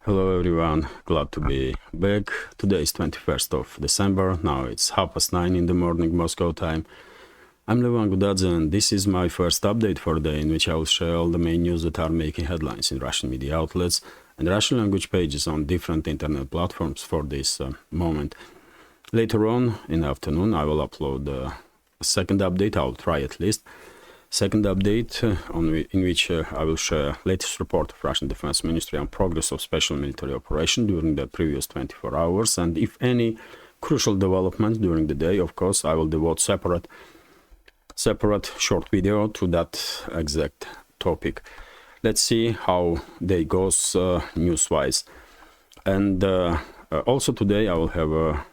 Hello everyone, glad to be back. Today is 21st of December, now it's 9:30 in the morning Moscow time. I'm Levan Gudadze and this is my first update for the day in which I will share all the main news that are making headlines in Russian media outlets and Russian language pages on different internet platforms for this moment. Later on in the afternoon I will upload a second update, I'll try at least. Second update in which I will share latest report of Russian Defense Ministry on progress of special military operation during the previous 24 hours, and if any crucial developments during the day, of course, I will devote separate short video to that exact topic. Let's see how day goes news-wise. And also today I will have a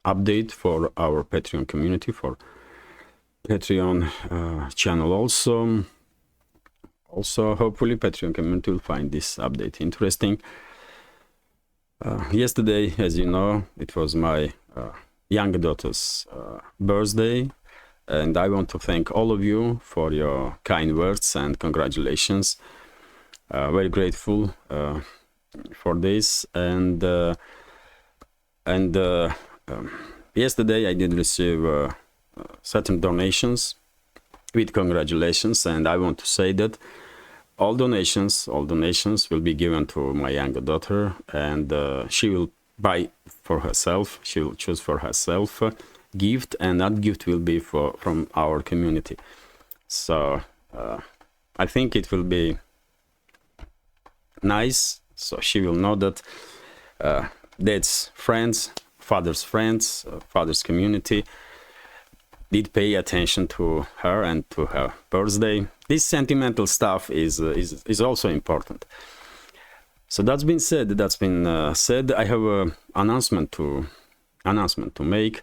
update for our Patreon community, for Patreon channel also hopefully Patreon community will find this update interesting. Yesterday, as you know, it was my younger daughter's birthday, and I want to thank all of you for your kind words and congratulations. Very grateful for this, and yesterday I did receive certain donations with congratulations, and I want to say that all donations will be given to my younger daughter, and she will buy for herself, she will choose for herself a gift, and that gift will be from our community. So I think it will be nice, so she will know that dad's friends, father's friends, father's community did pay attention to her and to her birthday. This sentimental stuff is also important. So that's been said. I have an announcement to make,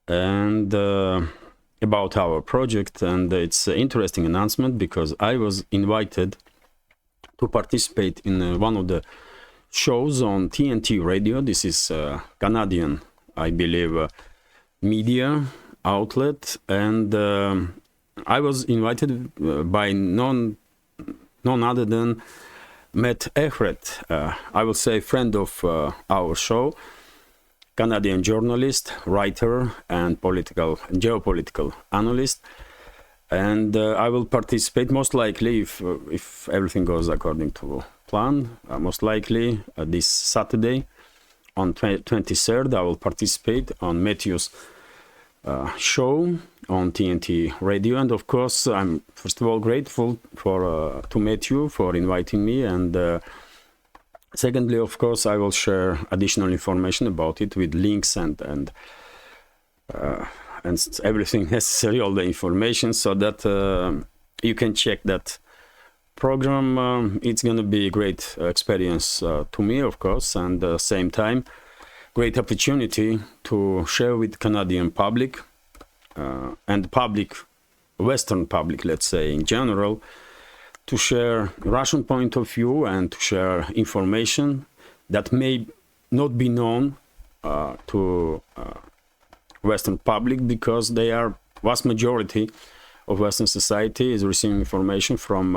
and about our project, and it's an interesting announcement because I was invited to participate in one of the shows on TNT radio. This is Canadian, I believe, media outlet, and I was invited by none other than Matt Ehret, I will say friend of our show, Canadian journalist, writer, and geopolitical analyst, and I will participate most likely, if everything goes according to plan, most likely this Saturday on 23rd I will participate on Matthew's show on TNT radio, and of course I'm first of all grateful to Matthew for inviting me, and secondly, of course, I will share additional information about it with links and everything necessary, all the information, so that you can check that program. It's gonna be a great experience to me, of course, and at the same time great opportunity to share with Canadian public and Western public, let's say in general, to share Russian point of view and to share information that may not be known to Western public, because they are vast majority of Western society is receiving information from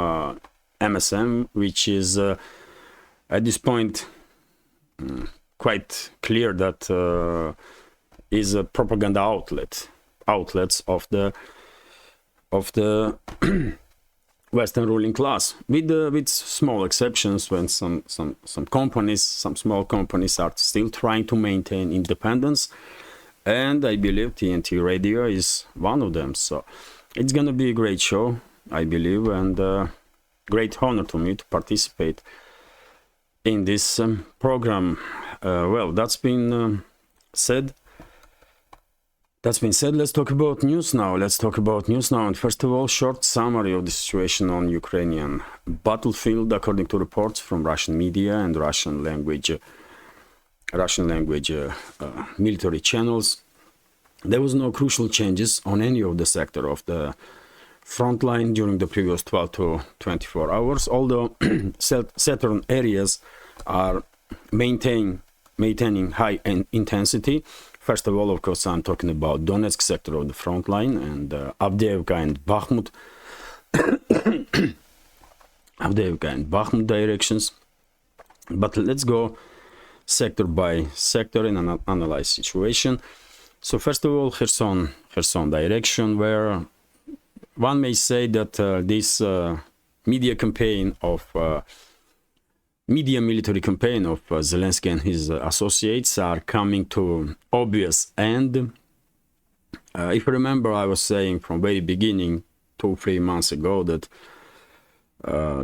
MSM, which is at this point quite clear that is a propaganda outlets of the Western ruling class, with small exceptions when some small companies are still trying to maintain independence, and I believe TNT radio is one of them. So it's gonna be a great show, I believe, and great honor to me to participate in this program. Well, that's been said. Let's talk about news now. And first of all, short summary of the situation on Ukrainian battlefield, according to reports from Russian media and Russian language military channels. There was no crucial changes on any of the sector of the front line during the previous 12 to 24 hours, although certain areas are maintaining high intensity. First of all, of course, I'm talking about Donetsk sector of the front line, and Avdiivka and Bakhmut Avdiivka and Bakhmut directions. But let's go sector by sector and analyze situation. So first of all, Kherson direction, where one may say that this media military campaign of Zelensky and his associates are coming to obvious end. If you remember, I was saying from very beginning, 2-3 months ago, that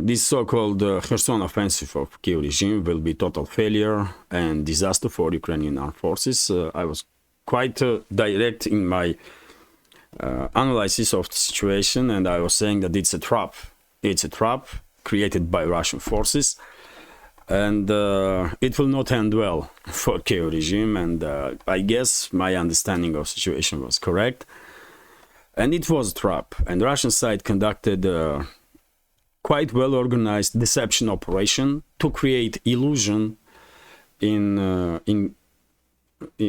this so-called Kherson offensive of Kiev regime will be total failure and disaster for Ukrainian armed forces. I was quite direct in my analysis of the situation, and I was saying that it's a trap. It's a trap created by Russian forces, and it will not end well for Kiev regime. And I guess my understanding of the situation was correct, and it was a trap. And the Russian side conducted quite well-organized deception operation to create illusion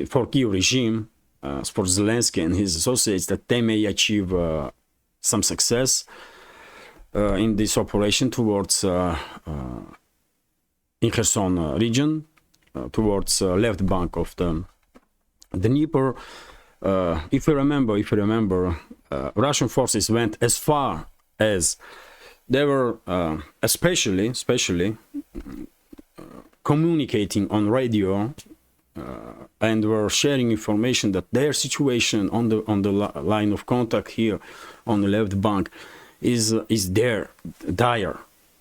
for Kiev regime, for Zelensky and his associates, that they may achieve some success in this operation towards in Kherson region, towards left bank of the Dnieper. If you remember, Russian forces went as far as they were, especially communicating on radio, and were sharing information that their situation on the line of contact here on the left bank is dire.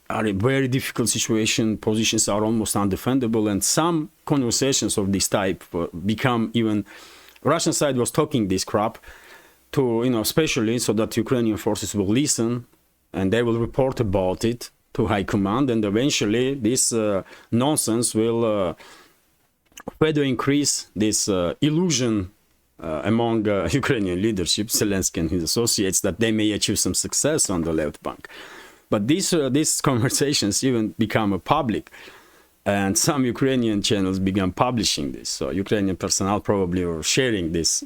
Are a very difficult situation. Positions are almost undefendable, and some conversations of this type become even. Russian side was talking this crap to, especially so that Ukrainian forces will listen and they will report about it to high command, and eventually this nonsense will further increase this illusion among Ukrainian leadership, Zelensky and his associates, that they may achieve some success on the left bank. But these conversations even become public, and some Ukrainian channels began publishing this. So Ukrainian personnel probably were sharing this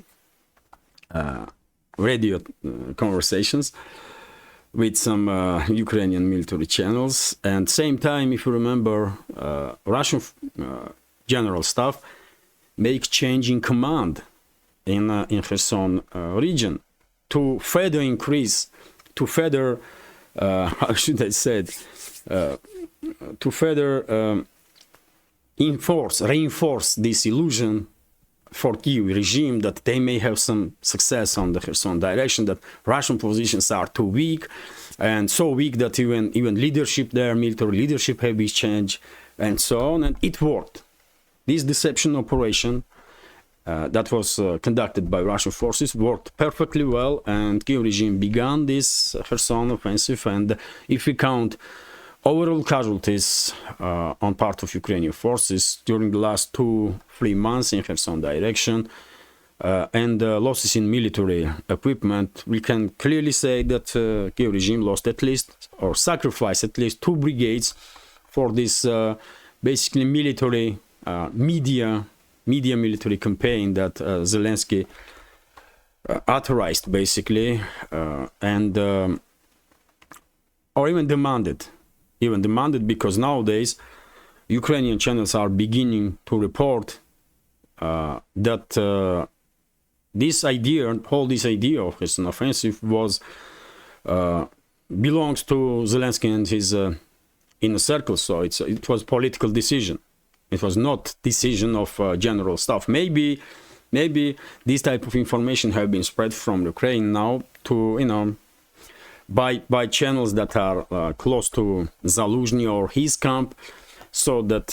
radio conversations with some Ukrainian military channels. And same time, if you remember, Russian general staff make change in command in Kherson region to further increase, to further how should I say it, to further reinforce this illusion for Kiev regime that they may have some success on the Kherson direction, that Russian positions are too weak, and so weak that even leadership there, military leadership, have been changed, and so on. And it worked. This deception operation that was conducted by Russian forces worked perfectly well, and Kiev regime began this Kherson offensive. And if we count overall casualties on part of Ukrainian forces during the last 2-3 months in Kherson direction, and losses in military equipment, we can clearly say that Kiev regime lost at least, or sacrificed at least, 2 brigades for this basically military media military campaign that Zelensky authorized, basically, and or even demanded, because nowadays Ukrainian channels are beginning to report that this idea of his offensive belongs to Zelensky and his inner circle. So it was political decision. It was not decision of general staff. Maybe this type of information have been spread from Ukraine now to by channels that are close to Zaluzhny or his camp, so that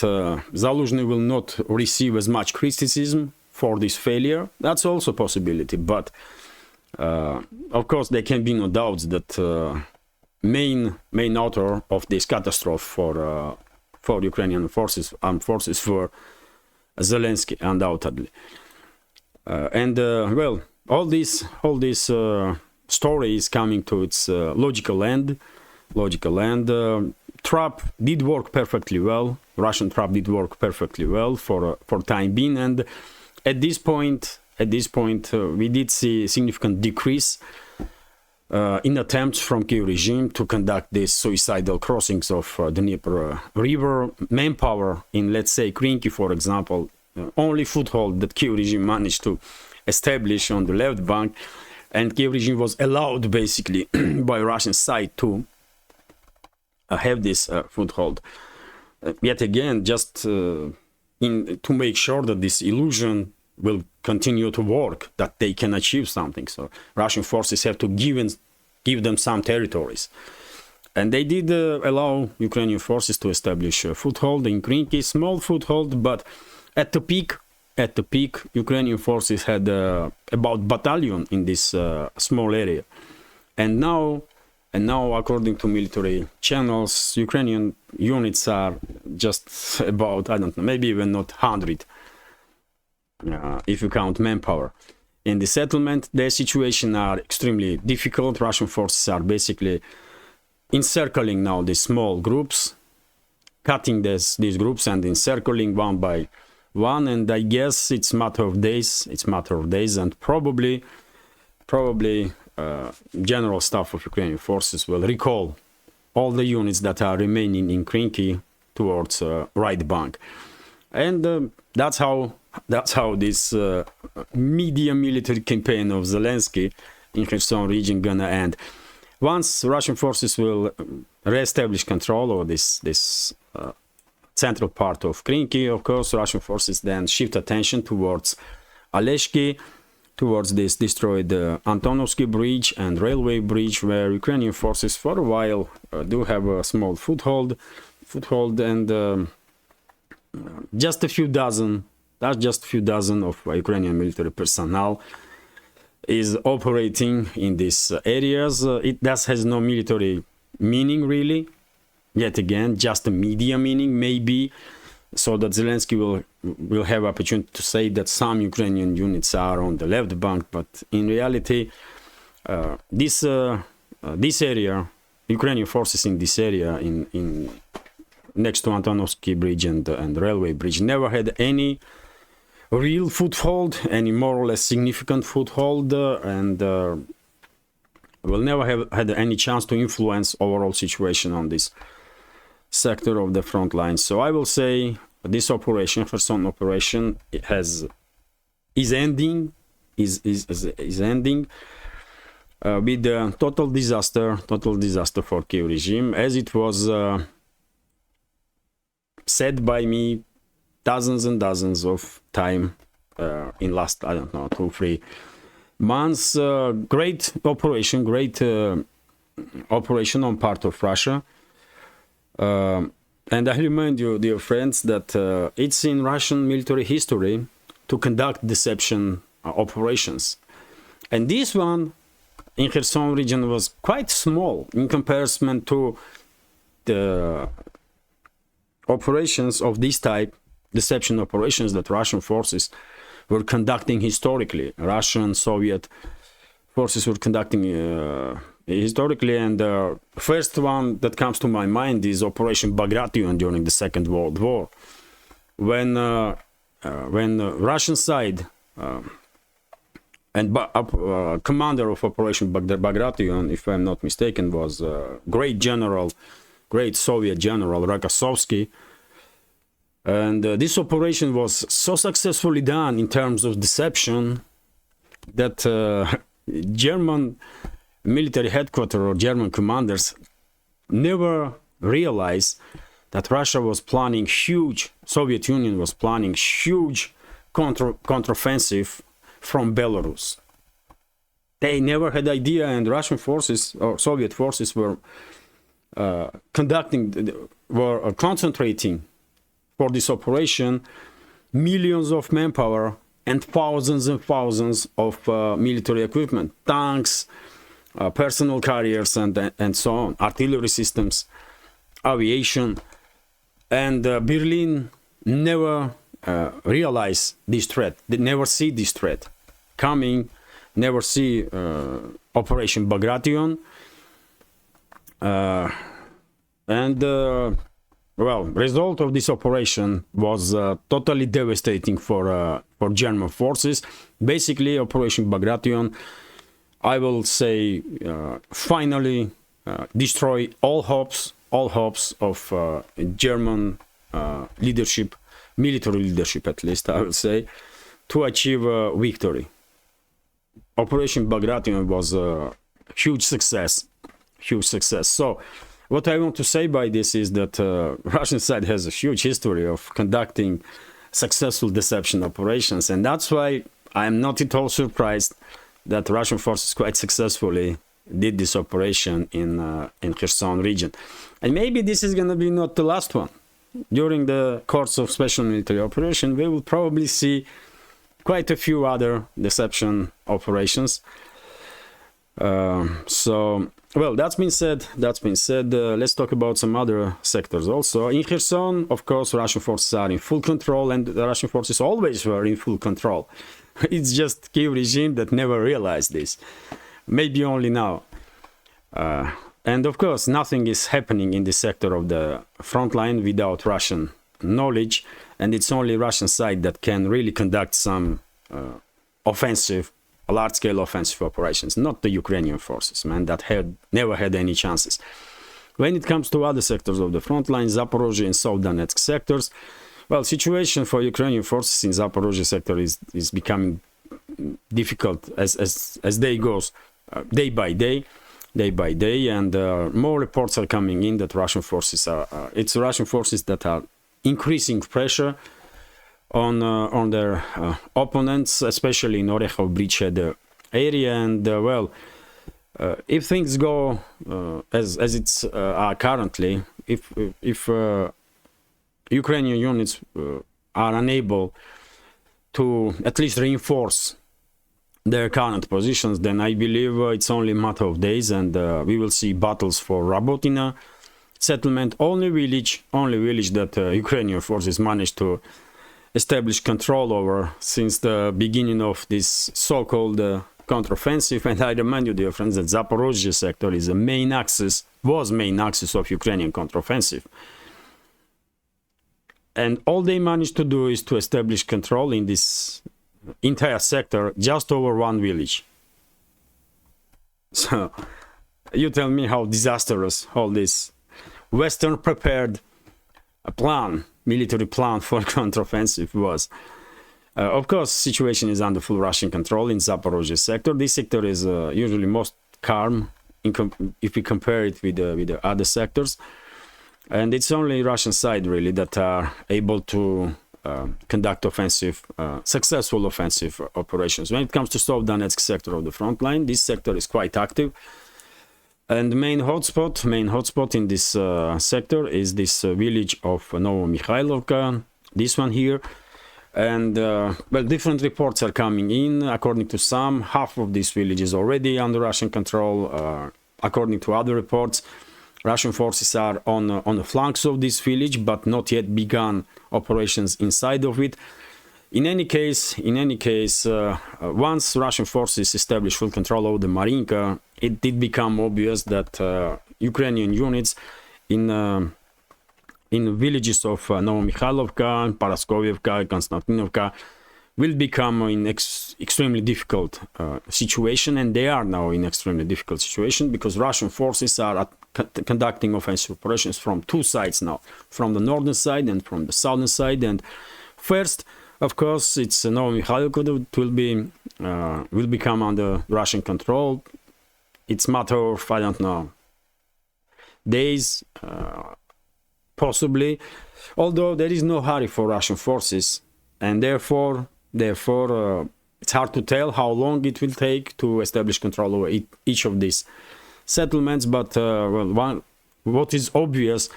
Zaluzhny will not receive as much criticism for this failure. That's also a possibility. But of course, there can be no doubts that main author of this catastrophe for Ukrainian armed forces, for Zelensky, undoubtedly. Well, all this story is coming to its logical end. Trap did work perfectly well. Russian trap did work perfectly well for time being, and at this point, we did see significant decrease in attempts from Kiev regime to conduct these suicidal crossings of the Dnieper river. Manpower in, let's say, Krynky, for example, only foothold that Kiev regime managed to establish on the left bank, and Kiev regime was allowed basically by Russian side to have this foothold. Yet again, just to make sure that this illusion will continue to work, that they can achieve something. So Russian forces have to give them some territories. And they did allow Ukrainian forces to establish a foothold in Krynky, small foothold, but at the peak, Ukrainian forces had about battalion in this small area. And now, according to military channels, Ukrainian units are just about, I don't know, maybe even not 100, if you count manpower. In the settlement, their situation are extremely difficult. Russian forces are basically encircling now these small groups, cutting these groups and encircling one by one. And I guess it's matter of days. And probably general staff of Ukrainian forces will recall all the units that are remaining in Krynky towards right bank. And that's how this media military campaign of Zelensky in Kherson region gonna end. Once Russian forces will re-establish control over this central part of Krynky, of course, Russian forces then shift attention towards Aleshki, towards this destroyed Antonovsky bridge and railway bridge, where Ukrainian forces for a while do have a small foothold, and just a few dozen of Ukrainian military personnel is operating in these areas. It has no military meaning really. Yet again, just a media meaning maybe, so that Zelensky will have opportunity to say that some Ukrainian units are on the left bank, but in reality, this area, Ukrainian forces in this area, in next to Antonovsky bridge and railway bridge, never had any real foothold, any more or less significant foothold, and will never have had any chance to influence overall situation on this sector of the front lines. So I will say this operation, Kherson operation, is ending with the total disaster for Kiev regime, as it was said by me dozens and dozens of time in last, I don't know, 2-3 months. Great operation on part of Russia. And I remind you, dear friends, that it's in Russian military history to conduct deception operations. And this one in Kherson region was quite small in comparison to the operations of this type, deception operations that Russian forces were conducting historically. Russian, Soviet forces were conducting historically, and the first one that comes to my mind is Operation Bagration during the Second World War, when Russian side and commander of Operation Bagration, if I'm not mistaken, was great Soviet general Rokossovsky. And this operation was so successfully done in terms of deception that German military headquarters or German commanders never realized that Russia was planning Soviet Union was planning huge counteroffensive from Belarus. They never had idea, and Russian forces or Soviet forces were concentrating for this operation millions of manpower and thousands of military equipment, tanks, personal carriers, and so on, artillery systems, aviation. And Berlin never realized this threat. They never see this threat coming, never see Operation Bagration. Well, result of this operation was totally devastating for German forces. Basically, Operation Bagration I will say, finally destroy all hopes of German leadership, military leadership at least, I will say, to achieve victory. Operation Bagration was a huge success. So what I want to say by this is that Russian side has a huge history of conducting successful deception operations, and that's why I'm not at all surprised that Russian forces quite successfully did this operation in Kherson region. And maybe this is going to be not the last one. During the course of special military operation, we will probably see quite a few other deception operations. So, well, that's been said. Let's talk about some other sectors also. In Kherson, of course, Russian forces are in full control, and the Russian forces always were in full control. It's just Kiev regime that never realized this. Maybe only now. And of course, nothing is happening in this sector of the front line without Russian knowledge, and it's only Russian side that can really conduct some offensive, large-scale offensive operations, not the Ukrainian forces, man, that never had any chances. When it comes to other sectors of the front line, Zaporizhzhia and South Donetsk sectors, well, situation for Ukrainian forces in Zaporizhzhia sector is becoming difficult as day goes, day by day, and more reports are coming in that Russian forces it's Russian forces that are increasing pressure on their opponents, especially in Orekhov bridgehead area. And well, if things go as it's are currently, if Ukrainian units are unable to at least reinforce their current positions, then I believe it's only a matter of days, and we will see battles for Rabotina settlement, only village that Ukrainian forces managed to establish control over since the beginning of this so-called counteroffensive. And I remind you, dear friends, that Zaporizhzhia sector is was main axis of Ukrainian counteroffensive. And all they managed to do is to establish control in this entire sector just over one village. So you tell me how disastrous all this Western prepared military plan for counteroffensive was. Of course, situation is under full Russian control in Zaporizhzhia sector. This sector is usually most calm if we compare it with the other sectors. And it's only Russian side really that are able to conduct successful offensive operations. When it comes to South Donetsk sector of the front line, this sector is quite active. And the main hotspot in this sector is this village of Novomykhailovka, this one here. And well, different reports are coming in. According to some, half of this village is already under Russian control. According to other reports, Russian forces are on the flanks of this village, but not yet begun operations inside of it. In any case, once Russian forces establish full control over the Marinka, it did become obvious that Ukrainian units in villages of Novomykhailovka, Paraskovyevka, Konstantinovka will become in extremely difficult situation, and they are now in extremely difficult situation because Russian forces are conducting offensive operations from two sides now, from the northern side and from the southern side. And first, of course, it's Novomykhailovka that will become under Russian control. It's a matter of, I don't know, days, possibly, although there is no hurry for Russian forces, and therefore it's hard to tell how long it will take to establish control over each of these settlements. But well, what is obvious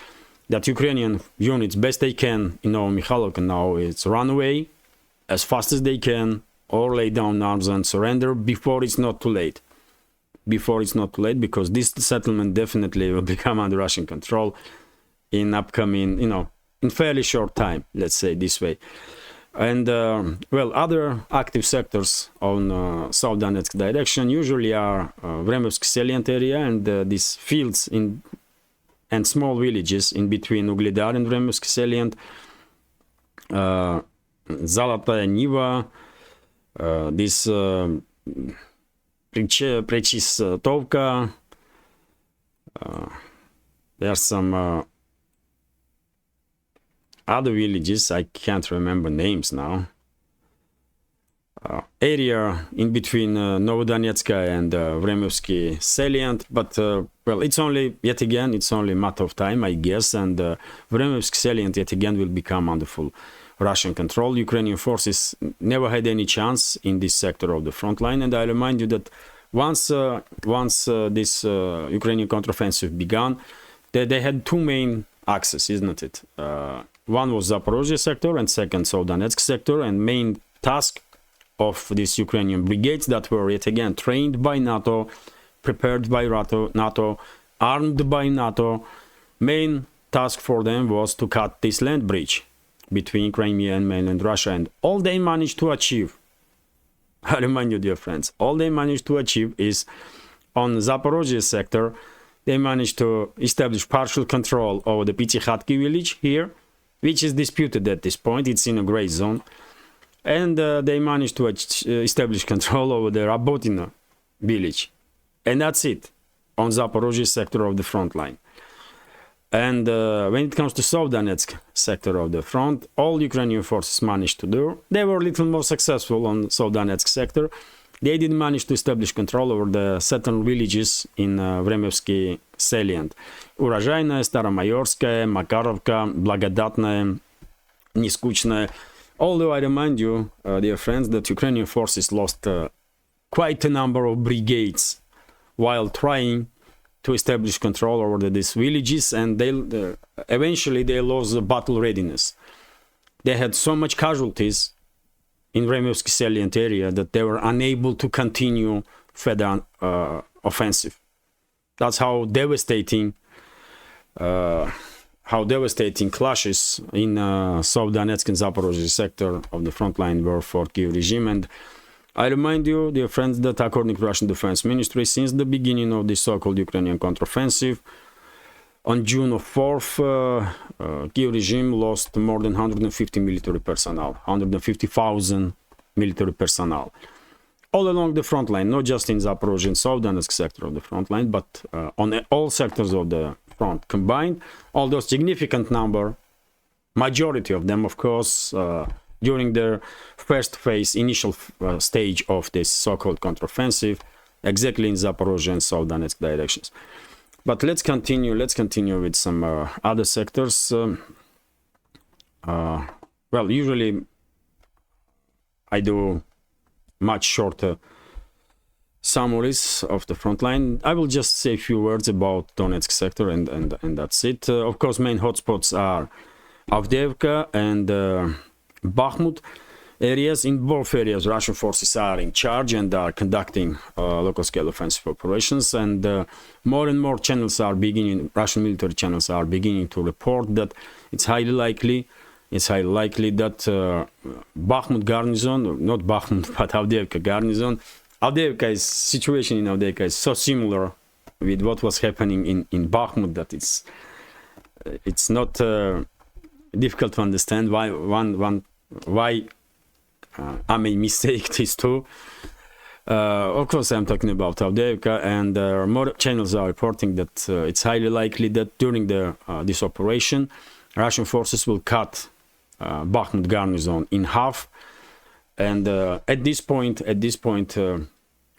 that Ukrainian units, best they can in Novomykhailovka now, is run away as fast as they can or lay down arms and surrender before it's not too late. Because this settlement definitely will become under Russian control in upcoming, in fairly short time, let's say this way. And well, other active sectors on South Donetsk direction usually are Vremevsk salient area and these fields and small villages in between Ugledar and Vremevsk salient, Zalotaya Niva, this Prechis-Tovka. There are some other villages, I can't remember names now. Area in between Novodonetsk and Vremyevsky salient, but well, it's only, yet again, it's only a matter of time, I guess, and Vremyevsky salient yet again will become under full Russian control. Ukrainian forces never had any chance in this sector of the front line, and I remind you that once this Ukrainian counteroffensive began, they had two main axes, isn't it? One was Zaporizhzhia sector and second Donetsk sector, and main task of these Ukrainian brigades that were yet again trained by NATO, prepared by NATO, armed by NATO. Main task for them was to cut this land bridge between Crimea and mainland Russia, and all they managed to achieve, I remind you, dear friends, all they managed to achieve is on Zaporizhzhia sector, they managed to establish partial control over the Pitikhatki village here, which is disputed at this point. It's in a gray zone. And they managed to establish control over the Rabotino village. And that's it on Zaporizhzhia sector of the front line. And when it comes to Donetsk sector of the front, all Ukrainian forces managed to do. They were a little more successful on Donetsk sector. They did manage to establish control over the southern villages in Vremyevsky salient. Urozhaynaya, Staromayorskaya, Makarovka, Blagodatnaya, Neskучная. Although I remind you, dear friends, that Ukrainian forces lost quite a number of brigades while trying to establish control over these villages, and eventually they lost the battle readiness. They had so much casualties in Vremyevsky salient area that they were unable to continue further offensive. That's how devastating clashes in Donetsk and Zaporizhzhia sector of the front line were for Kiev regime. And I remind you, dear friends, that according to Russian Defense Ministry, since the beginning of the so-called Ukrainian counteroffensive, on June 4th, Kiev regime lost more than 150 military personnel, 150,000 military personnel, all along the front line, not just in Zaporizhzhia and Donetsk sector of the front line, but on all sectors of the front combined. Although significant number, majority of them, of course, during the first phase, initial stage of this so-called counteroffensive, exactly in Zaporizhzhia and Donetsk directions. But let's continue with some other sectors. Well, usually I do much shorter summaries of the front line. I will just say a few words about Donetsk sector and that's it. Of course, main hotspots are Avdiivka and Bakhmut areas. In both areas, Russian forces are in charge and are conducting local-scale offensive operations. And more and more channels are beginning, Russian military channels are beginning to report that it's highly likely that Bakhmut garnison, not Bakhmut, but Avdiivka garnison. Avdiivka's situation in Avdiivka is so similar with what was happening in Bakhmut that it's not difficult to understand why I may mistake these two. Of course, I'm talking about Avdiivka, and more channels are reporting that it's highly likely that during this operation, Russian forces will cut Bakhmut garnison in half. And at this point,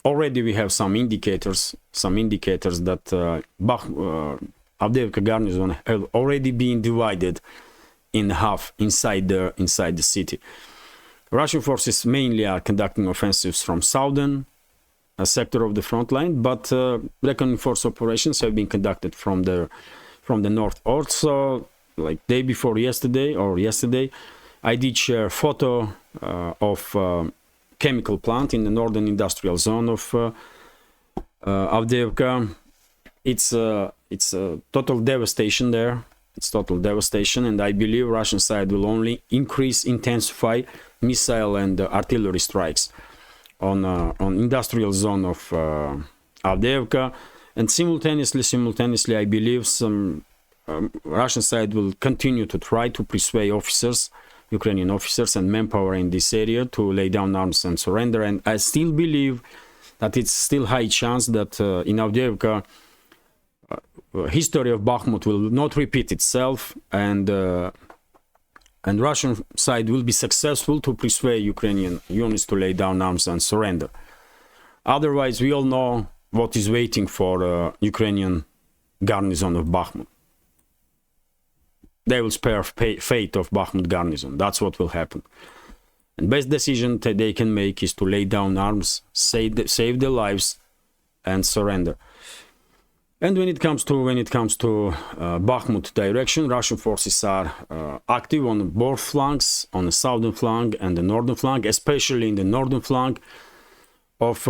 already we have some indicators that Avdiivka garnison have already been divided in half inside the city. Russian forces mainly are conducting offensives from southern sector of the front line, but reckoning force operations have been conducted from the north also. Like day before yesterday, I did share a photo of chemical plant in the northern industrial zone of Avdiivka. It's a total devastation there. It's total devastation, and I believe Russian side will only intensify missile and artillery strikes on industrial zone of Avdiivka, and simultaneously, I believe some Russian side will continue to try to persuade Ukrainian officers and manpower in this area to lay down arms and surrender. And I still believe that it's still high chance that in Avdiivka, history of Bakhmut will not repeat itself, and Russian side will be successful to persuade Ukrainian units to lay down arms and surrender. Otherwise, we all know what is waiting for Ukrainian garrison of Bakhmut. They will spare fate of Bakhmut garrison. That's what will happen. And best decision that they can make is to lay down arms, save their lives, and surrender. And when it comes to Bakhmut direction, Russian forces are active on both flanks, on the southern flank and the northern flank, especially in the northern flank of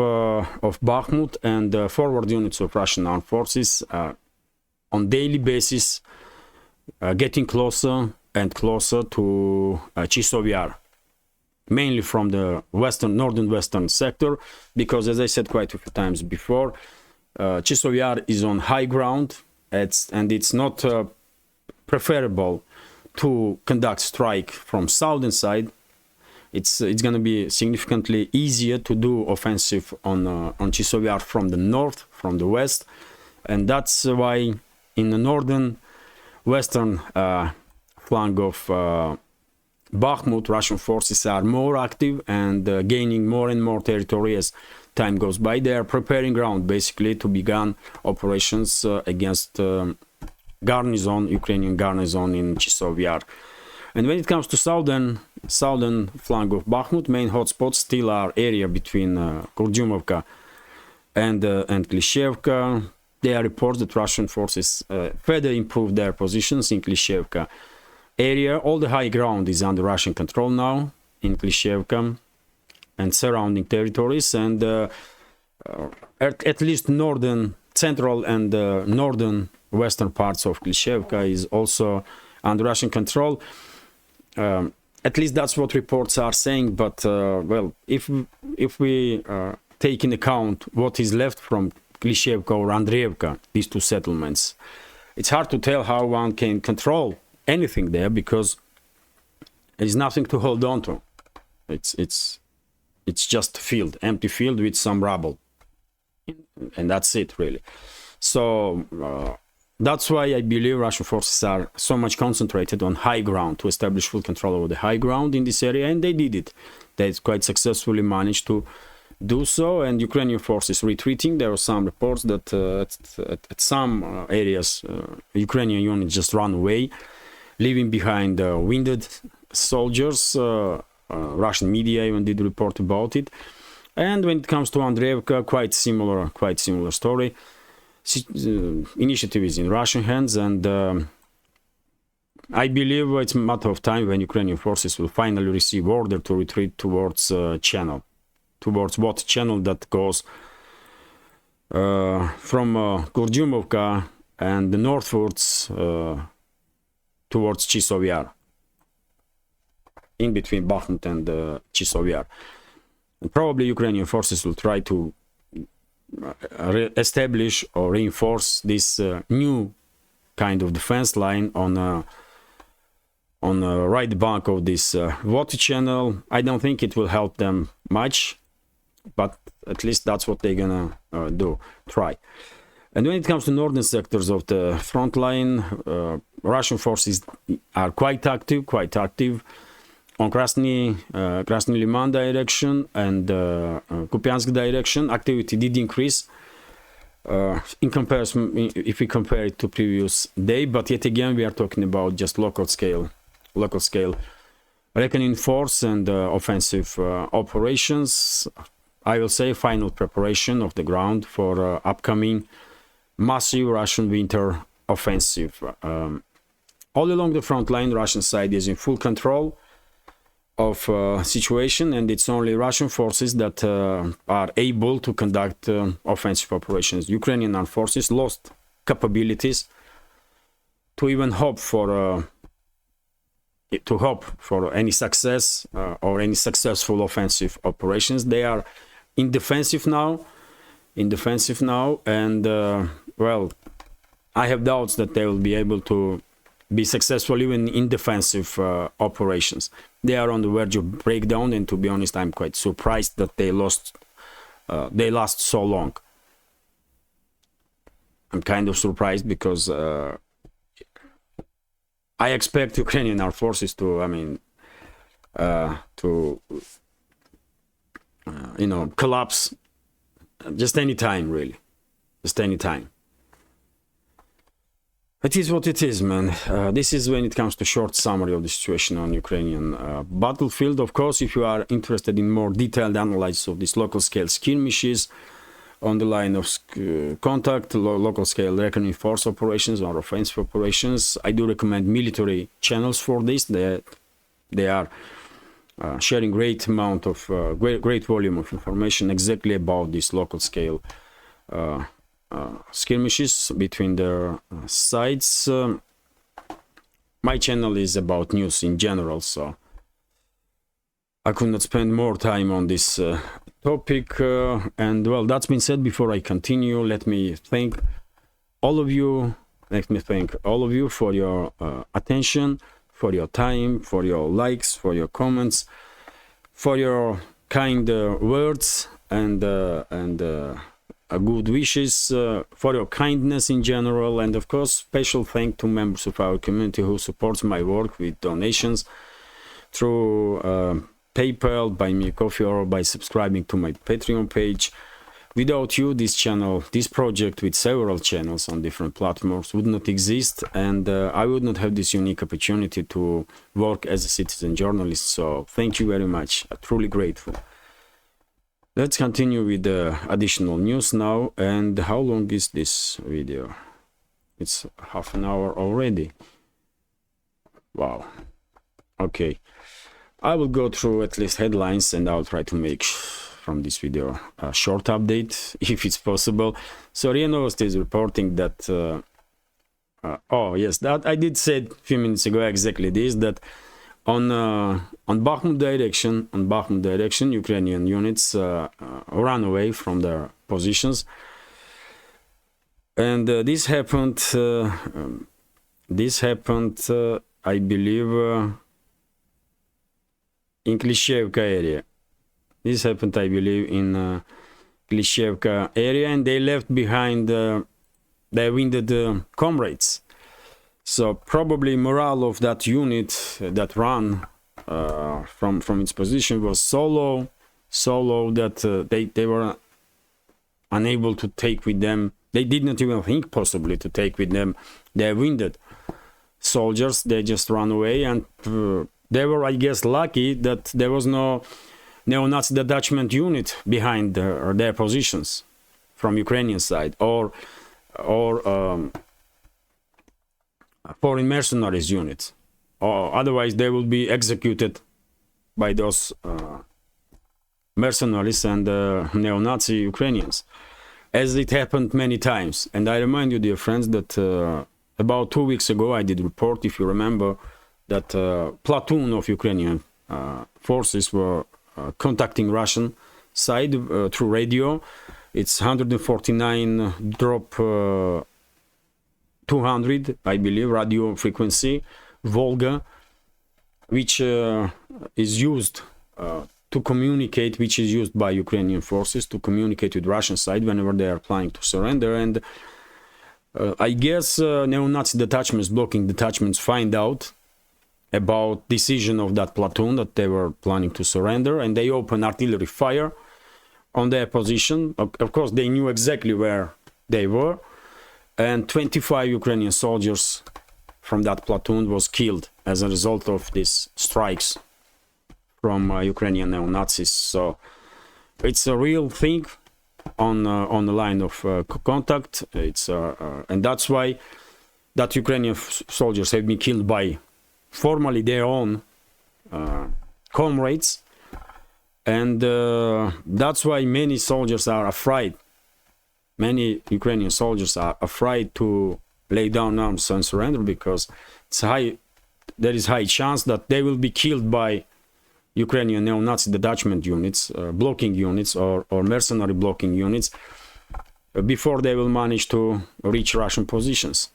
Bakhmut, and forward units of Russian armed forces on daily basis getting closer and closer to Chizhov Yar, mainly from the northern western sector, because, as I said quite a few times before, Chizhov Yar is on high ground, and it's not preferable to conduct strike from southern side. It's going to be significantly easier to do offensive on Chizhov Yar from the north, from the west, and that's why in the northern western flank of Bakhmut, Russian forces are more active and gaining more and more territory as time goes by. They are preparing ground basically to begin operations against Ukrainian garrison in Chizhov Yar. And when it comes to southern flank of Bakhmut, main hotspots still are area between Kurdyumovka and Klishchevka. There are reports that Russian forces further improved their positions in Klishchevka area. All the high ground is under Russian control now in Klishchevka and surrounding territories, and at least central and northern western parts of Klishchevka is also under Russian control. At least that's what reports are saying, but well, if we take in account what is left from Klishchevka or Andreevka, these two settlements, it's hard to tell how one can control anything there, because there is nothing to hold on to. It's just field, empty field with some rubble, and that's it really. So that's why I believe Russian forces are so much concentrated on high ground to establish full control over the high ground in this area, and they did it. They quite successfully managed to do so, and Ukrainian forces retreating. There were some reports that at some areas Ukrainian units just run away, leaving behind wounded soldiers. Russian media even did report about it. And when it comes to Andreevka, quite similar story. Initiative is in Russian hands, and I believe it's a matter of time when Ukrainian forces will finally receive order to retreat towards channel, towards what channel that goes from Kurdyumovka and northwards towards Chizhov Yar, in between Bakhmut and Chizhov Yar. And probably Ukrainian forces will try to establish or reinforce this new kind of defense line on the right bank of this water channel. I don't think it will help them much, but at least that's what they're gonna try. And when it comes to northern sectors of the front line, Russian forces are quite active on Krasny Liman direction and Kupiansk direction. Activity did increase in comparison, if we compare it to previous day, but yet again we are talking about just local scale reckoning force and offensive operations. I will say final preparation of the ground for upcoming massive Russian winter offensive. All along the front line, Russian side is in full control of situation, and it's only Russian forces that are able to conduct offensive operations. Ukrainian armed forces lost capabilities to even hope for any success or any successful offensive operations. They are in defensive now, and well, I have doubts that they will be able to be successful even in defensive operations. They are on the verge of breakdown, and to be honest, I'm quite surprised that they lost they last so long. I'm kind of surprised because I expect Ukrainian armed forces to, collapse just any time, really, just any time. It is what it is, man. This is when it comes to short summary of the situation on Ukrainian battlefield. Of course, if you are interested in more detailed analysis of these local scale skirmishes on the line of contact, local scale reckoning force operations or offensive operations, I do recommend military channels for this. They are sharing great amount of great volume of information exactly about this local scale skirmishes between their sides. My channel is about news in general, so I could not spend more time on this topic. And well, that's been said. Before I continue, let me thank all of you. Let me thank all of you for your attention, for your time, for your likes, for your comments, for your kind words and good wishes, for your kindness in general, and of course special thank to members of our community who supports my work with donations through PayPal, Buy Me a Coffee, or by subscribing to my Patreon page. Without you, this channel, this project with several channels on different platforms would not exist, and I would not have this unique opportunity to work as a citizen journalist. So thank you very much. I'm truly grateful. Let's continue with the additional news now. And how long is this video? It's half an hour already. Wow. Okay. I will go through at least headlines, and I'll try to make from this video a short update if it's possible. So RIA Novosti is reporting that oh yes, that I did say a few minutes ago exactly this, that on Bakhmut direction, Ukrainian units ran away from their positions, and this happened I believe in Klishchevka area. This happened, I believe, in Klishchevka area, and they left behind their wounded comrades. So probably morale of that unit that ran from its position was so low that they were unable to take with them. They did not even think possibly to take with them their wounded soldiers. They just ran away, and they were, I guess, lucky that there was no neo-Nazi detachment unit behind their positions from Ukrainian side, or foreign mercenaries units, or otherwise they will be executed by those mercenaries and neo-Nazi Ukrainians, as it happened many times. And I remind you, dear friends, that about 2 weeks ago I did report, if you remember, that platoon of Ukrainian forces were contacting Russian side through radio. It's 149 drop 200, I believe, radio frequency, Volga, which is used to communicate, which is used by Ukrainian forces to communicate with Russian side whenever they are planning to surrender. And I guess neo-Nazi detachments, blocking detachments, find out about decision of that platoon that they were planning to surrender, and they open artillery fire on their position. Of course, they knew exactly where they were, and 25 Ukrainian soldiers from that platoon was killed as a result of these strikes from Ukrainian neo-Nazis. So it's a real thing on the line of contact. It's and that's why that Ukrainian soldiers have been killed by formally their own comrades, and that's why many soldiers are afraid. Many Ukrainian soldiers are afraid to lay down arms and surrender, because there is high chance that they will be killed by Ukrainian neo-Nazi detachment units, blocking units, or mercenary blocking units before they will manage to reach Russian positions.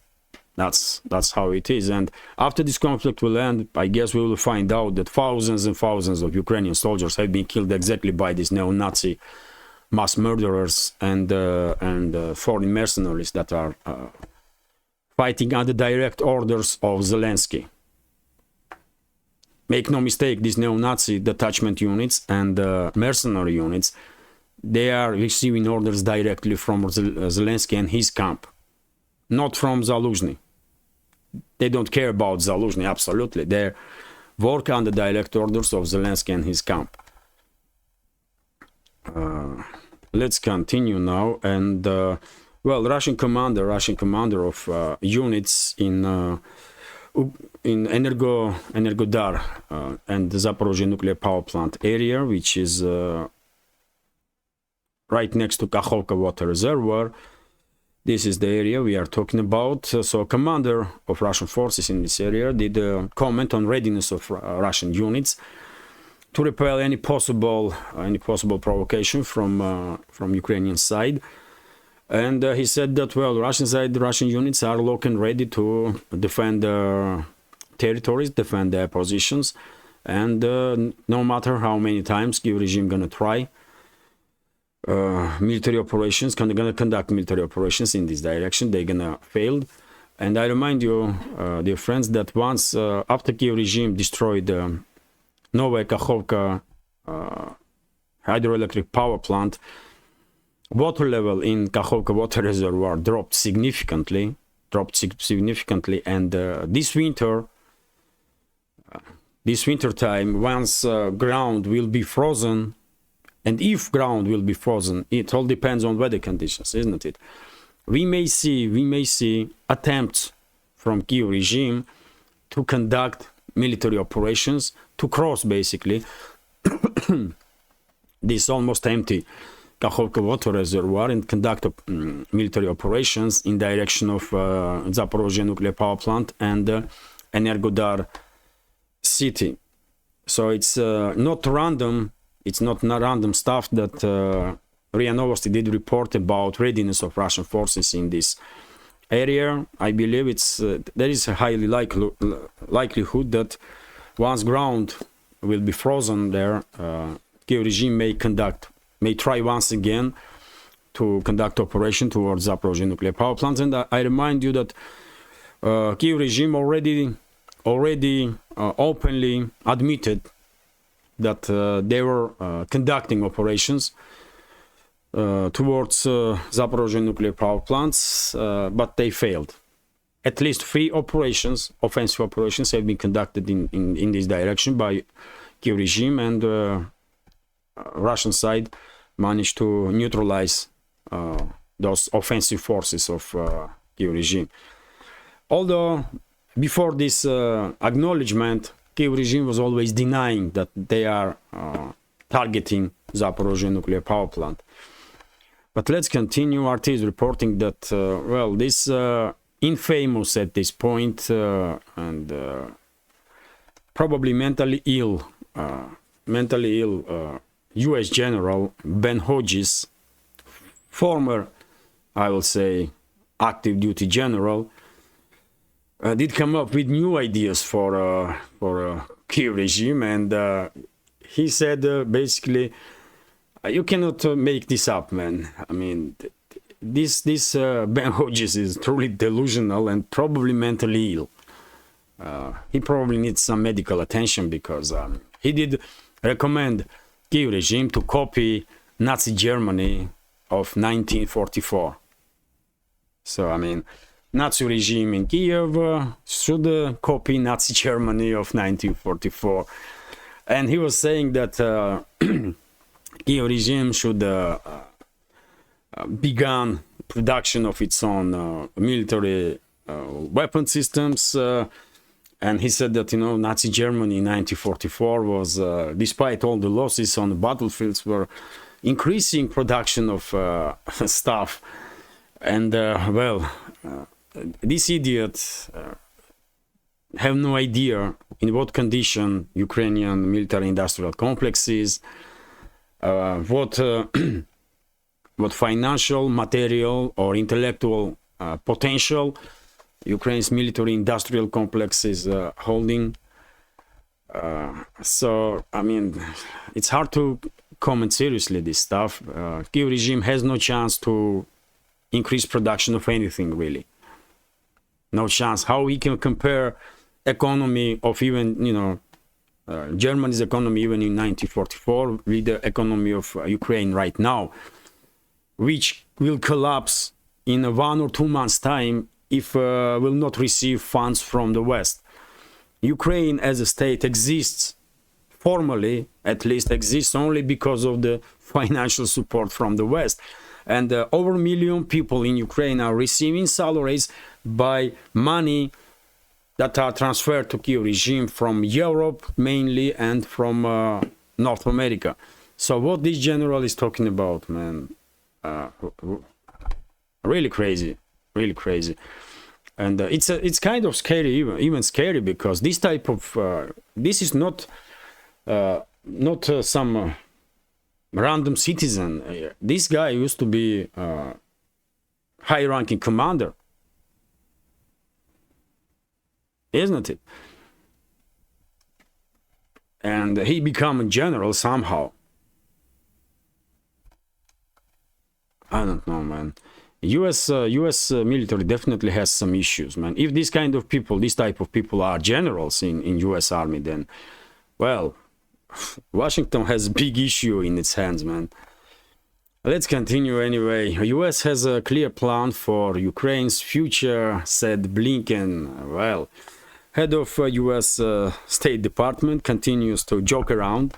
That's how it is. And after this conflict will end, I guess we will find out that thousands and thousands of Ukrainian soldiers have been killed exactly by these neo-Nazi mass murderers and foreign mercenaries that are fighting under direct orders of Zelensky. Make no mistake, these neo-Nazi detachment units and mercenary units, they are receiving orders directly from Zelensky and his camp, not from Zaluzhny. They don't care about Zaluzhny, absolutely. They work under direct orders of Zelensky and his camp. Let's continue now. And well, Russian commander of units in Energodar and the Zaporizhzhia nuclear power plant area, which is right next to Kakhovka water reservoir. This is the area we are talking about. So commander of Russian forces in this area did comment on readiness of Russian units to repel any possible provocation from Ukrainian side. And he said that, well, Russian units are locked and ready to defend their territories, defend their positions, and no matter how many times Kiev regime gonna try military operations, gonna conduct military operations in this direction, they're gonna fail. And I remind you, dear friends, that once after Kiev regime destroyed Novaya Kakhovka hydroelectric power plant, water level in Kakhovka water reservoir dropped significantly, and this winter time, once ground will be frozen, and if ground will be frozen, it all depends on weather conditions, isn't it? We may see attempts from Kiev regime to conduct military operations, to cross basically this almost empty Kakhovka water reservoir and conduct military operations in direction of Zaporizhzhia nuclear power plant and Energodar city. So it's not random. It's not random stuff that RIA Novosti did report about readiness of Russian forces in this area. I believe there is a highly likelihood that once ground will be frozen there, Kiev regime may try once again to conduct operation towards Zaporizhzhia nuclear power plants. And I remind you that Kiev regime already openly admitted that they were conducting operations towards Zaporizhzhia nuclear power plants, but they failed. At least 3 operations, offensive operations, have been conducted in this direction by Kiev regime, and Russian side managed to neutralize those offensive forces of Kiev regime. Although before this acknowledgement, Kiev regime was always denying that they are targeting Zaporizhzhia nuclear power plant. But let's continue. RT is reporting that, well, this infamous at this point and probably mentally ill U.S. General Ben Hodges, former, I will say, active duty general, did come up with new ideas for Kiev regime, and he said basically, you cannot make this up, man. I mean, this Ben Hodges is truly delusional and probably mentally ill. He probably needs some medical attention, because he did recommend Kiev regime to copy Nazi Germany of 1944. So, I mean, Nazi regime in Kiev should copy Nazi Germany of 1944. And he was saying that Kiev regime should begin production of its own military weapon systems. And he said that, you know, Nazi Germany in 1944 was, despite all the losses on the battlefields, were increasing production of stuff. And, well, these idiots have no idea in what condition Ukrainian military-industrial complex is, what financial, material, or intellectual potential Ukraine's military-industrial complex is holding. So, I mean, it's hard to comment seriously this stuff. Kiev regime has no chance to increase production of anything, really. No chance. How we can compare economy of even, Germany's economy even in 1944 with the economy of Ukraine right now, which will collapse in 1 or 2 months' time if will not receive funds from the West. Ukraine as a state exists, formally at least exists, only because of the financial support from the West. And over 1 million people in Ukraine are receiving salaries by money that are transferred to Kiev regime from Europe mainly and from North America. So what this general is talking about, man, really crazy, really crazy. And it's kind of scary, even scary, because this type of this is not some random citizen. This guy used to be high-ranking commander, isn't it? And he became a general somehow. I don't know, man. U.S. military definitely has some issues, man. If this kind of people, this type of people are generals in U.S. Army, then, well, Washington has a big issue in its hands, man. Let's continue anyway. U.S. has a clear plan for Ukraine's future, said Blinken. Well, head of U.S. State Department continues to joke around,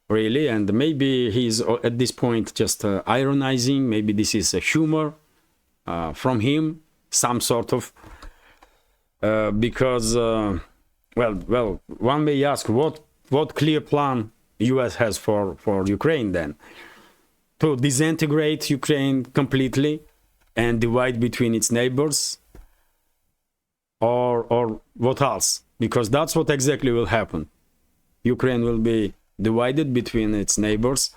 really, and maybe he's at this point just ironizing. Maybe this is a humor from him, some sort of, because, well, one may ask what clear plan U.S. has for Ukraine then? To disintegrate Ukraine completely and divide between its neighbors, or what else? Because that's what exactly will happen. Ukraine will be divided between its neighbors.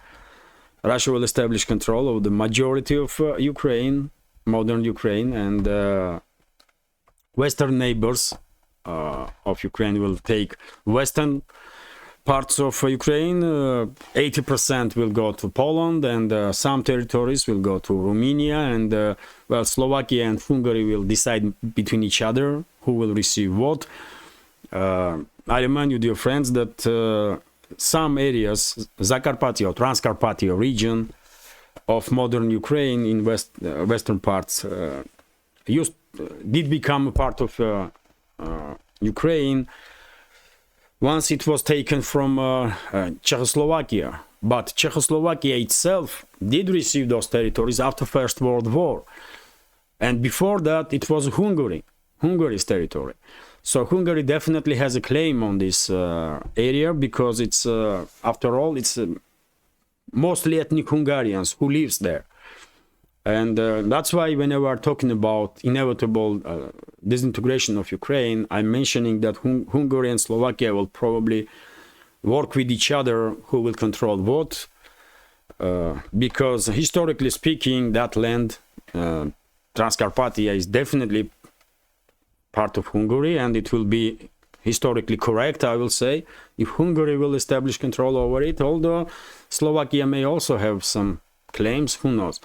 Russia will establish control of the majority of Ukraine, modern Ukraine, and Western neighbors of Ukraine will take Western parts of Ukraine. 80% will go to Poland, and some territories will go to Romania, and well, Slovakia and Hungary will decide between each other who will receive what. I remind you, dear friends, that some areas, Zakarpattia or Transcarpathia region of modern Ukraine in western parts did become a part of Ukraine once it was taken from Czechoslovakia. But Czechoslovakia itself did receive those territories after First World War. And before that, it was Hungary's territory. So Hungary definitely has a claim on this area, because it's, after all, it's mostly ethnic Hungarians who lives there. And that's why whenever we're talking about inevitable disintegration of Ukraine, I'm mentioning that Hungary and Slovakia will probably work with each other who will control what, because historically speaking, that land, Transcarpathia, is definitely part of Hungary, and it will be historically correct, I will say, if Hungary will establish control over it, although Slovakia may also have some claims, who knows.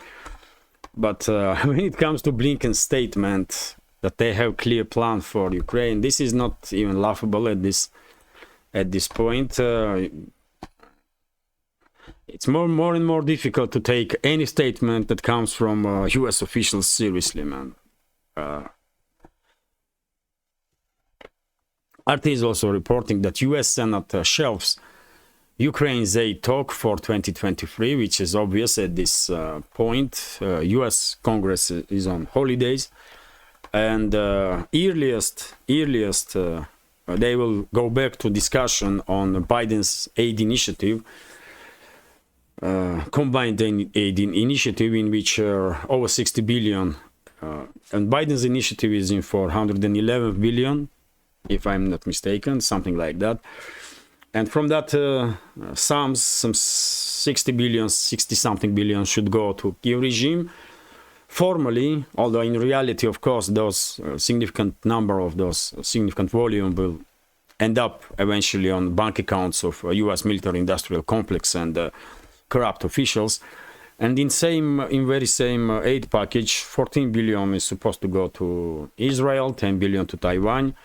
But when it comes to Blinken's statement that they have clear plan for Ukraine, this is not even laughable at this point. It's more and more difficult to take any statement that comes from U.S. officials seriously, man. RT is also reporting that U.S. Senate shelves Ukraine's aid talk for 2023, which is obvious at this point. U.S. Congress is on holidays, and earliest they will go back to discussion on Biden's aid initiative, combined aid initiative, in which over 60 billion, and Biden's initiative is in for 111 billion, if I'm not mistaken, something like that. And from that sums, some 60-something billion should go to Kiev regime formally, although in reality, of course, those significant volume will end up eventually on bank accounts of U.S. military-industrial complex and corrupt officials. And in very same aid package, 14 billion is supposed to go to Israel, 10 billion to Taiwan,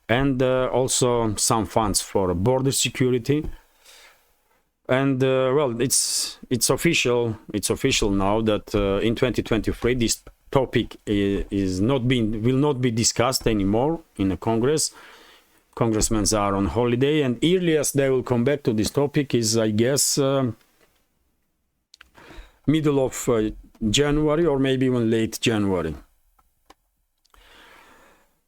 and also some funds for border security. And well, it's official. It's official now that in 2023 this topic will not be discussed anymore in the Congress. Congressmen are on holiday, and earliest they will come back to this topic is, I guess, middle of January or maybe even late January.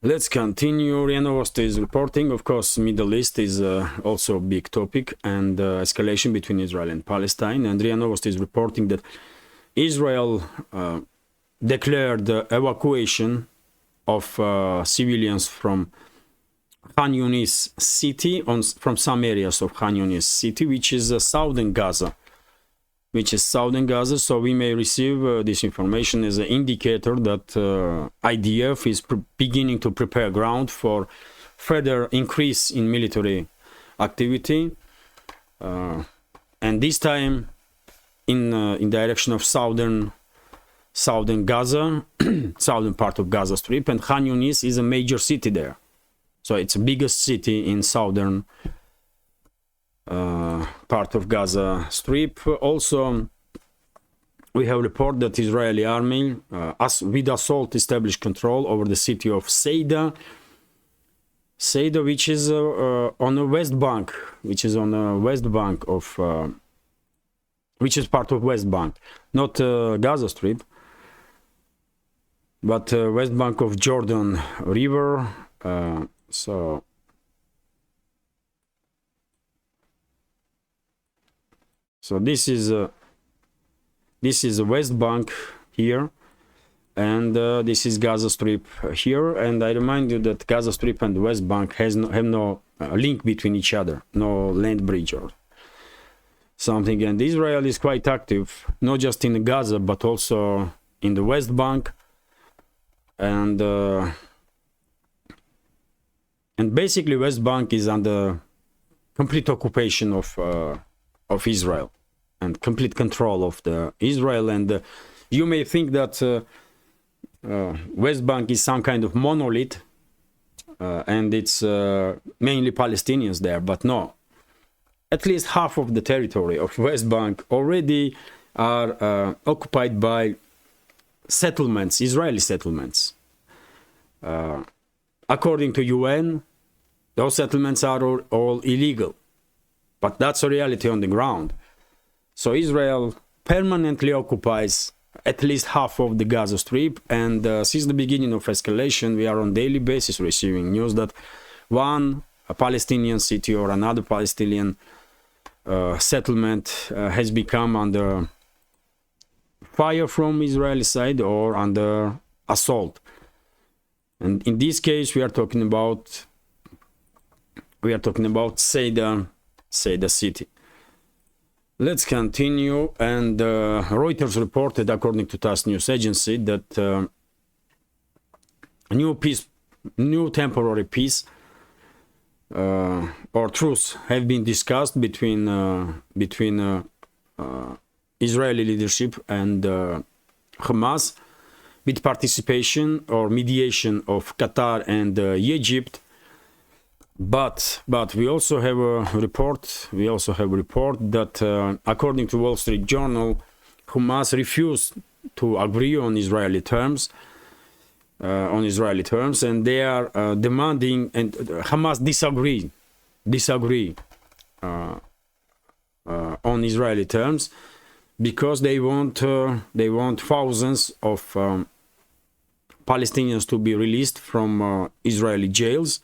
Let's continue. RIA Novosti is reporting, of course, Middle East is also a big topic, and escalation between Israel and Palestine. And RIA Novosti is reporting that Israel declared the evacuation of civilians from Khan Yunis city, from some areas of Khan Yunis city, which is southern Gaza. So we may receive this information as an indicator that IDF is beginning to prepare ground for further increase in military activity, and this time in direction of southern Gaza, southern part of Gaza Strip, and Khan Yunis is a major city there. So it's the biggest city in southern part of Gaza Strip. Also, we have report that Israeli army with assault established control over the city of Seida, which is on the West Bank, which is part of West Bank, not Gaza Strip, but West Bank of Jordan River. So this is the West Bank here, and this is Gaza Strip here. And I remind you that Gaza Strip and the West Bank have no link between each other, no land bridge or something. And Israel is quite active, not just in Gaza, but also in the West Bank, and basically West Bank is under complete occupation of Israel and complete control of the Israel. And you may think that West Bank is some kind of monolith and it's mainly Palestinians there, but no. At least half of the territory of West Bank already are occupied by settlements, Israeli settlements. According to UN, those settlements are all illegal. But that's a reality on the ground. So Israel permanently occupies at least half of the Gaza Strip, and since the beginning of escalation, we are on daily basis receiving news that a Palestinian city or another Palestinian settlement has become under fire from Israeli side or under assault. And in this case, we are talking about Seida city. Let's continue. And Reuters reported, according to TASS news agency, that new temporary peace or truce have been discussed between Israeli leadership and Hamas, with participation or mediation of Qatar and Egypt. But we also have a report. That according to Wall Street Journal, Hamas refused to agree on Israeli terms. And they are demanding, and Hamas disagree on Israeli terms, because they want thousands of Palestinians to be released from Israeli jails.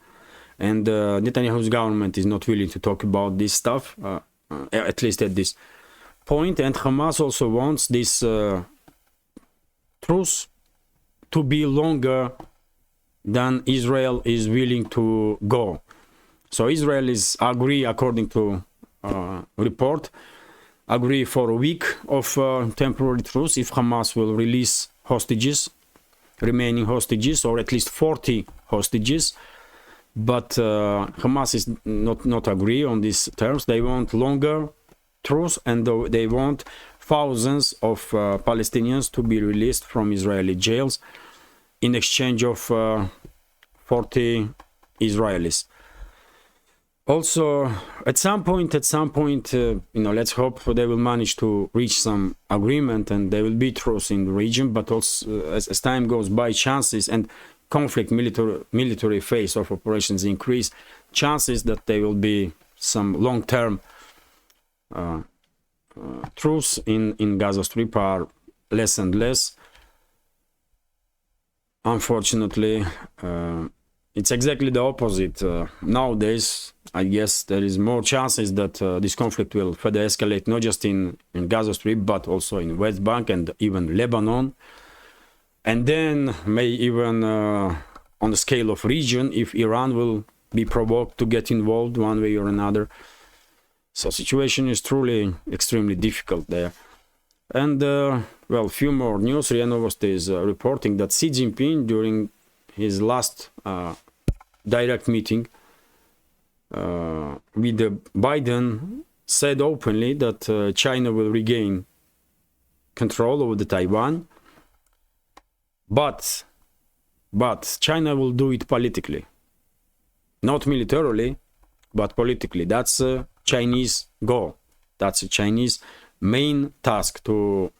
And Netanyahu's government is not willing to talk about this stuff, at least at this point. And Hamas also wants this truce to be longer than Israel is willing to go. So Israel is agree, according to report, agree for a week of temporary truce if Hamas will release remaining hostages, or at least 40 hostages. But Hamas is not agree on these terms. They want longer truce, and they want thousands of Palestinians to be released from Israeli jails in exchange of 40 Israelis. Also, at some point, let's hope they will manage to reach some agreement and there will be truce in the region. But also, as time goes by, chances and conflict military phase of operations increase, chances that there will be some long-term truce in Gaza Strip are less and less. Unfortunately, it's exactly the opposite. Nowadays, I guess there is more chances that this conflict will further escalate, not just in Gaza Strip, but also in West Bank and even Lebanon. And then may even on the scale of region, if Iran will be provoked to get involved one way or another. So situation is truly extremely difficult there. And well, few more news. RIA Novosti is reporting that Xi Jinping, during his last direct meeting with Biden, said openly that China will regain control over the Taiwan, but China will do it politically, not militarily, but politically. That's a Chinese goal. That's a Chinese main task, to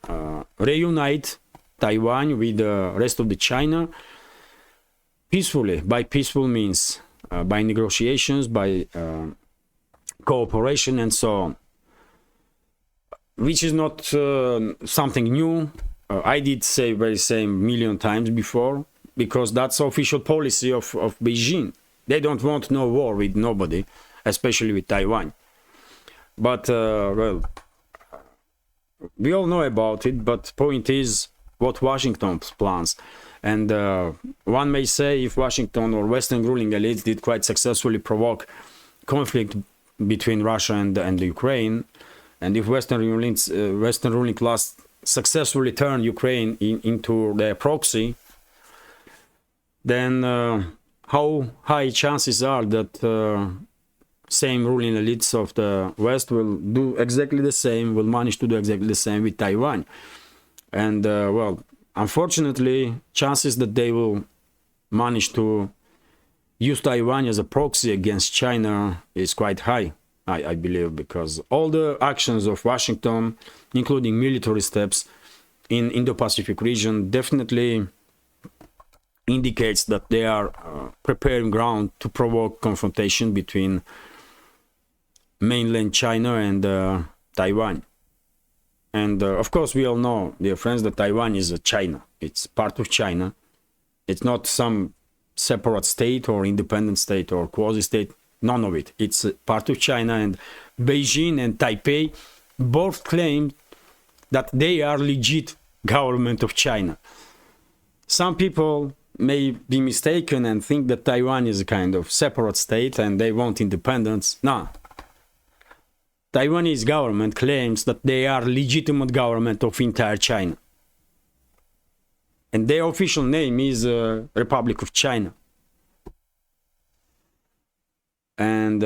reunite Taiwan with the rest of the China peacefully, by peaceful means, by negotiations, by cooperation, and so on. Which is not something new. I did say very same million times before, because that's the official policy of Beijing. They don't want no war with nobody, especially with Taiwan. But well, we all know about it, but point is what Washington plans. And one may say, if Washington or Western ruling elites did quite successfully provoke conflict between Russia and the Ukraine, and if Western ruling class successfully turned Ukraine into their proxy, then how high chances are that same ruling elites of the West will do exactly the same, will manage to do exactly the same with Taiwan? And well, unfortunately, chances that they will manage to use Taiwan as a proxy against China is quite high, I believe, because all the actions of Washington, including military steps in Indo-Pacific region, definitely indicates that they are preparing ground to provoke confrontation between mainland China and Taiwan. And of course, we all know, dear friends, that Taiwan is China. It's part of China. It's not some separate state or independent state or quasi-state. None of it. It's part of China, and Beijing and Taipei both claim that they are legit government of China. Some people may be mistaken and think that Taiwan is a kind of separate state and they want independence. No. Taiwanese government claims that they are legitimate government of entire China. And their official name is Republic of China. And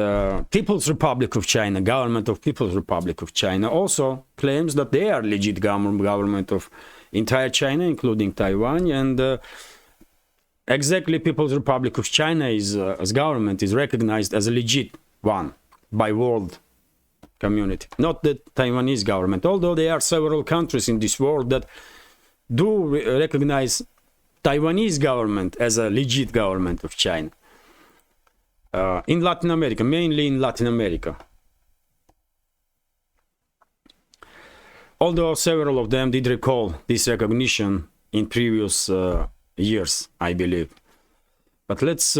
People's Republic of China, government of People's Republic of China, also claims that they are legit government of entire China, including Taiwan. And exactly, People's Republic of China is, as government, is recognized as a legit one by world community, not the Taiwanese government, although there are several countries in this world that do recognize Taiwanese government as a legit government of China. In Latin America, mainly in Latin America. Although several of them did recall this recognition in previous years, I believe. But let's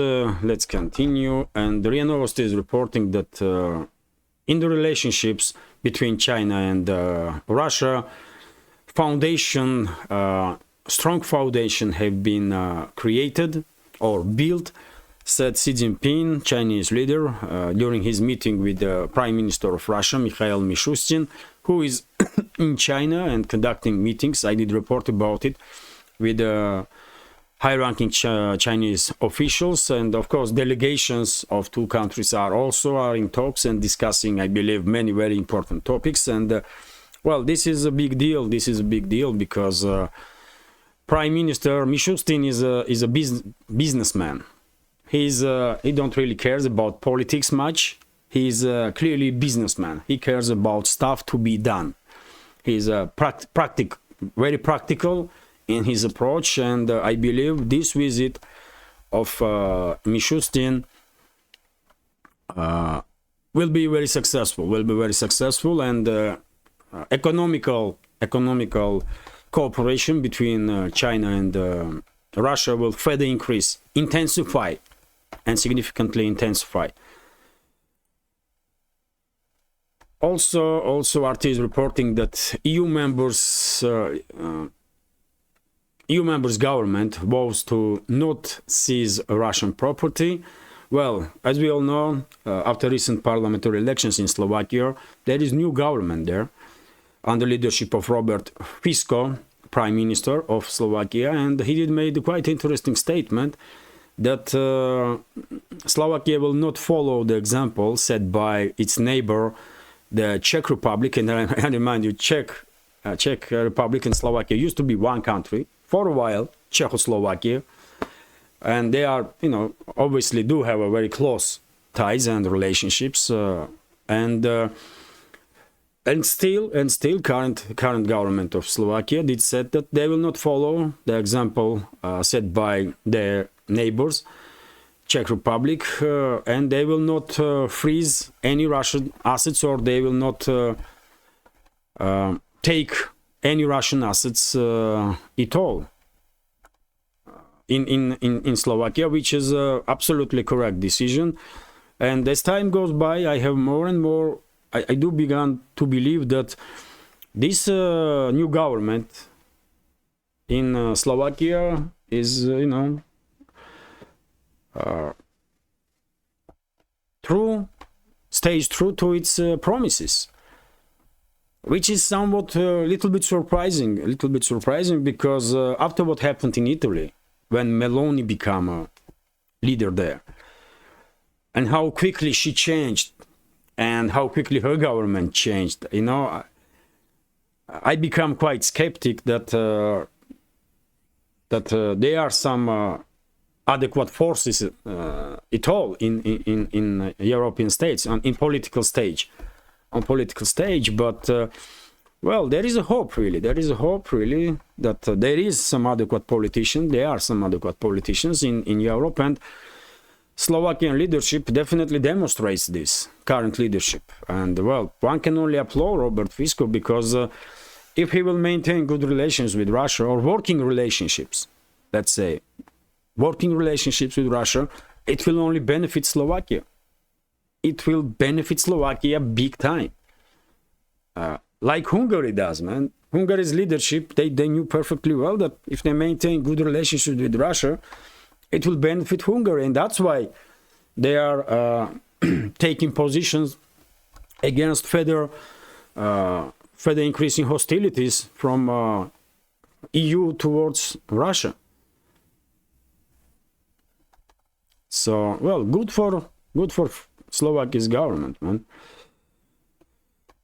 continue. And RIA Novosti is reporting that in the relationships between China and Russia, strong foundation have been created or built, said Xi Jinping, Chinese leader, during his meeting with the Prime Minister of Russia, Mikhail Mishustin, who is in China and conducting meetings. I did report about it with high-ranking Chinese officials, and of course delegations of two countries are in talks and discussing, I believe, many very important topics. And well, this is a big deal. This is a big deal because Prime Minister Mishustin is a businessman. He don't really cares about politics much. He's clearly a businessman. He cares about stuff to be done. He's very practical in his approach, and I believe this visit of Mishustin will be very successful. And economical cooperation between China and Russia will further intensify, and significantly intensify. Also, RT is reporting that EU members government vows to not seize Russian property. Well, as we all know, after recent parliamentary elections in Slovakia, there is new government there under leadership of Robert Fico, Prime Minister of Slovakia, and he did made a quite interesting statement that Slovakia will not follow the example set by its neighbor, the Czech Republic. And I remind you, Czech Republic and Slovakia used to be one country for a while, Czechoslovakia, and they are, obviously do have a very close ties and relationships, and still current government of Slovakia did said that they will not follow the example set by their neighbors, Czech Republic, and they will not freeze any Russian assets, or they will not take any Russian assets at all in Slovakia, which is absolutely correct decision. And as time goes by, I have more and more, I do begin to believe that this new government in Slovakia is, stays true to its promises, which is somewhat a little bit surprising because after what happened in Italy, when Meloni became a leader there, and how quickly she changed, and how quickly her government changed, I become quite skeptic that there are some adequate forces at all in European states on political stage. But well, there is a hope really that there is some adequate politician. There are some adequate politicians in Europe, and Slovakian leadership definitely demonstrates this, current leadership. And well, one can only applaud Robert Fico, because if he will maintain good relations with Russia, or working relationships, let's say, working relationships with Russia, it will only benefit Slovakia. It will benefit Slovakia big time. Like Hungary does, man. Hungary's leadership, they knew perfectly well that if they maintain good relationships with Russia, it will benefit Hungary. And that's why they are taking positions against further increasing hostilities from EU towards Russia. So, well, good for Slovakia's government, man.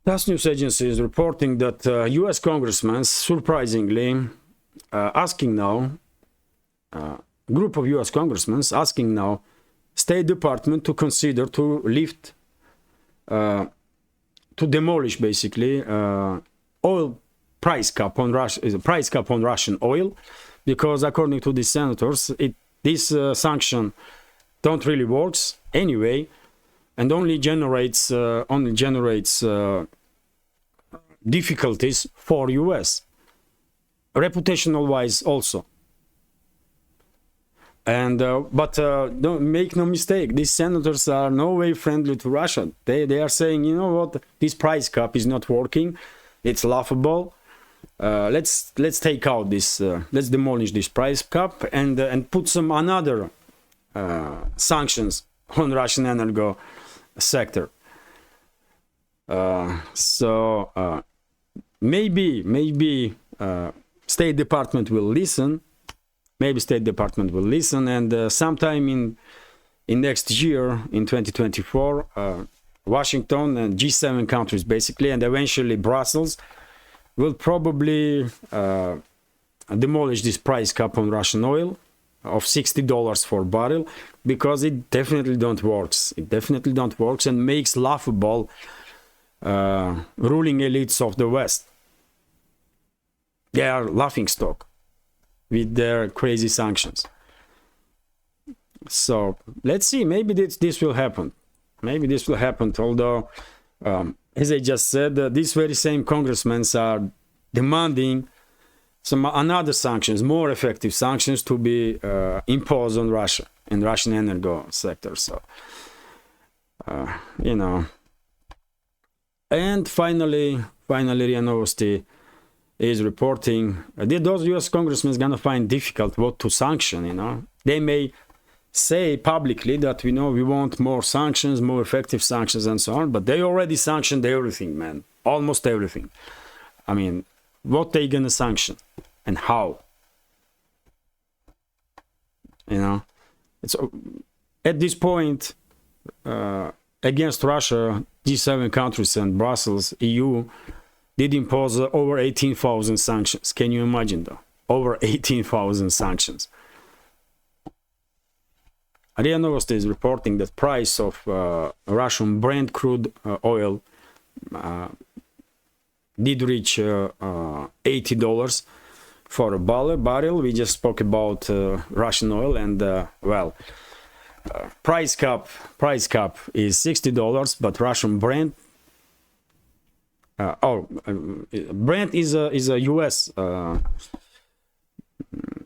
TASS news agency is reporting that U.S. congressmen, surprisingly, asking now, group of U.S. congressmen asking now State Department to consider to lift, to demolish basically oil price cap on Russian oil, because according to the senators, this sanction don't really works anyway, and only generates difficulties for US, reputational wise also. And but don't make no mistake, these senators are no way friendly to Russia. They are saying, you know what, this price cap is not working, it's laughable. Let's take out this, let's demolish this price cap and put some another sanctions on Russian energy sector. So maybe State Department will listen maybe State Department will listen, and sometime in next year, in 2024, Washington and G7 countries basically, and eventually Brussels, will probably demolish this price cap on Russian oil of $60 for barrel, because it definitely don't works. It definitely don't works and makes laughable ruling elites of the West. They are laughing stock with their crazy sanctions. So let's see, maybe this will happen. Maybe this will happen, although, as I just said, these very same congressmen are demanding some another sanctions, more effective sanctions, to be imposed on Russia and Russian energy sector. So, you know. And finally, RIA Novosti is reporting those US congressmen gonna find difficult what to sanction, you know. They may say publicly that we want more sanctions, more effective sanctions and so on, but they already sanctioned everything, man. Almost everything. I mean, what they gonna sanction and how? You know, it's at this point against Russia, G7 countries and Brussels, EU did impose over 18,000 sanctions. Can you imagine though? Over 18,000 sanctions. RIA Novosti is reporting that price of Russian Brent crude oil did reach $80 for a barrel. We just spoke about Russian oil, and well, price cap is $60, but Russian Brent Brent is a US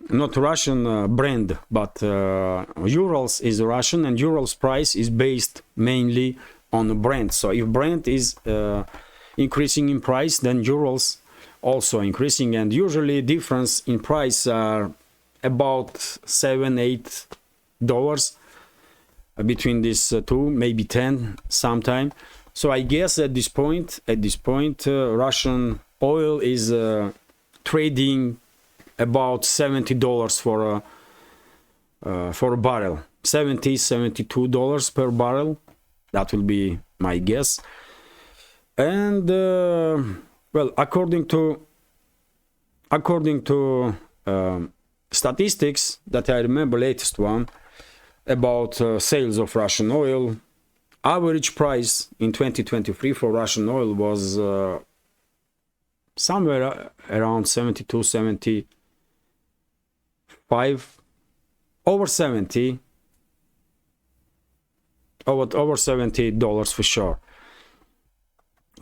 not Russian brand, but Urals is Russian, and Urals price is based mainly on Brent. So if Brent is increasing in price, then Urals also increasing, and usually difference in price are about $7-8 between these two, maybe 10 sometime. So I guess at this point Russian oil is trading about $70 for a barrel, $72 per barrel. That will be my guess. And well, according to statistics that I remember, latest one about sales of Russian oil, average price in 2023 for Russian oil was somewhere around 72, 75, over $70 for sure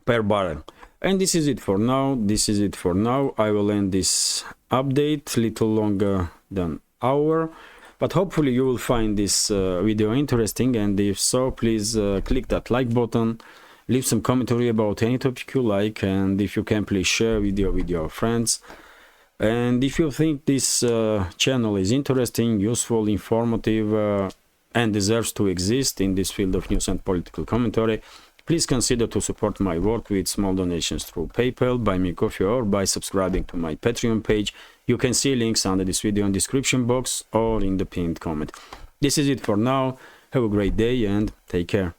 per barrel. And this is it for now. I will end this update little longer than hour, but hopefully you will find this video interesting, and if so, please click that like button, leave some commentary about any topic you like, and if you can, please share video with your friends. And if you think this channel is interesting, useful, informative, and deserves to exist in this field of news and political commentary, please consider to support my work with small donations through PayPal, Buy Me Coffee, or by subscribing to my Patreon page. You can see links under this video in the description box or in the pinned comment. This is it for now. Have a great day and take care.